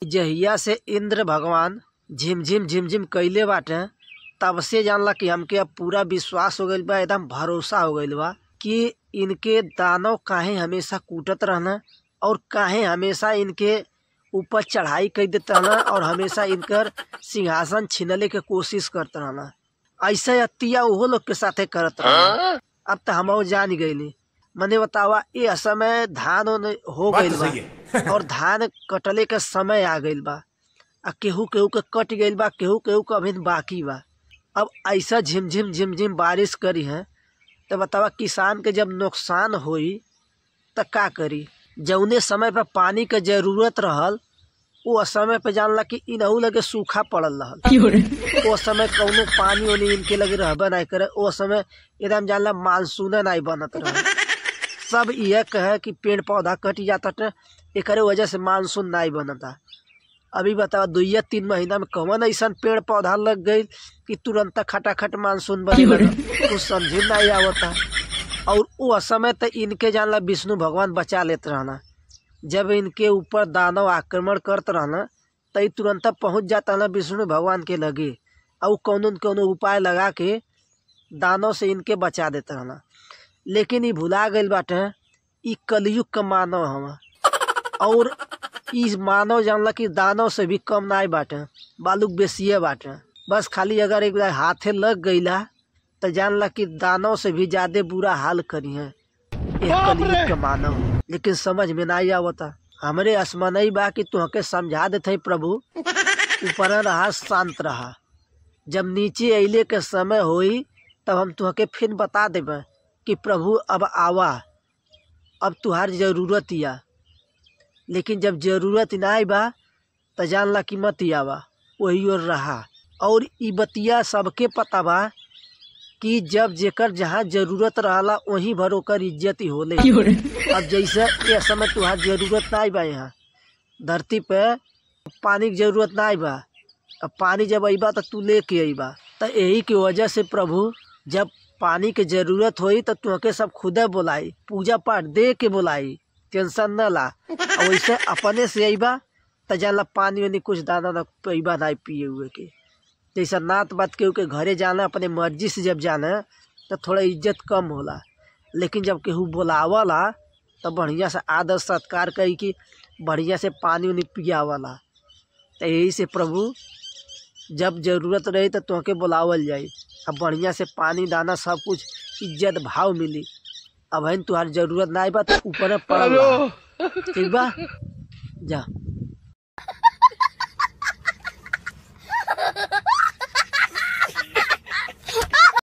जहिया से इंद्र भगवान झिमझिम झिमझिम कइले बाटे तब से जानला कि हमके अब पूरा विश्वास हो गइल बा, एकदम भरोसा हो गइल बा कि इनके दानव काहे हमेशा कूटत रहना और काहे हमेशा इनके ऊपर चढ़ाई कर देते रहना और हमेशा इनकर सिंहासन छीनले के कोशिश करते रहना। ऐसा अतिया ओहो लोग के साथे करत रहना। अब तो हम जान गइली। मने बतावा ये समय धान हो गइल बा और धान कटले के समय आ गइल बा। केहू केहू के कट गइल बा, केहू केहू के अभी बाकी बा। अब ऐसा झिमझिम झिमझिम बारिश करी है तो बतावा किसान के जब नुकसान होई तो का करी। जौने समय पर पानी के जरूरत रहल वो समय पे जानला कि इनहू लगे सूखा पड़ल रहल। वो समय कौनो पानी ओनी इनके लगे रहबे नहीं करे। वो समय एकदम जानला मानसून नहीं बनत रहे। सब यह कहे कि पेड़ पौधा कट जाता एकरे वजह से मानसून नहीं बनता। अभी बताओ 2-3 महीना में कौन ऐसा पेड़ पौधा लग गई कि तुरंत खटाखट मानसून बने लगा। कुछ समझ नहीं आवता। और वो समय तो इनके जानला विष्णु भगवान बचा लेते रहना। जब इनके ऊपर दानव आक्रमण करते रहना तो तुरंत पहुंच जाता ना विष्णु भगवान के लगे और कौनो उपाय लगा के दानव से इनके बचा देते रहना। लेकिन ये भुला गइल बाटे ई कलयुग का मानव हवा और इस मानव जानला कि दानव से भी कम नहीं बाटे, बालुक बेसिए बाटे। बस खाली अगर एक बार हाथे लग गईला तो जानला कि दानव से भी ज्यादा बुरा हाल करी है कलयुग का मानव। लेकिन समझ में नहीं आवता। हमरे आसमानई बा कि तुहके समझा देते प्रभु ऊपर रहा शांत रहा। जब नीचे अइले के समय होई तब हम तुहके फिर बता देबे कि प्रभु अब आवा, अब तुहार जरूरत या। लेकिन जब जरूरत नहीं बा तो जानला कि मत आवा, वही और रहा। और ई बतिया सबके पता बा कि जब जेकर जहाँ जरूरत रहला वहीं भर ओकर इज्जत ही होले। अब जैसे ये समय तुहार जरूरत नहीं बा, यहाँ धरती पे पानी की जरूरत नहीं बा। अब पानी जब अइबा तो तू लेके अइबा। तो यही की वजह से प्रभु जब पानी के जरूरत होई तो तुहके सब खुदे बुलाई, पूजा पाठ दे के बुलाई, टेंशन न ला। और वैसे अपने से अइबा तो जानला पानी वानी कुछ दाना न पइबा नहीं पिए हुए के। जैसा नात बात केहू के घरे जाना अपने मर्जी से जब जाना तो थोड़ा इज्जत कम होला। लेकिन जब केहू बुलावला तो बढ़िया से आदर सत्कार करी कि बढ़िया से पानी वानी पियावला। तो यही से प्रभु जब जरूरत रही तो तुहके बुलावल जाई। अब बढ़िया से पानी दाना सब कुछ इज्जत भाव मिली। अब तुहार जरूरत नहीं बा तो ऊपर पड़ल बा। ठीक बा जा।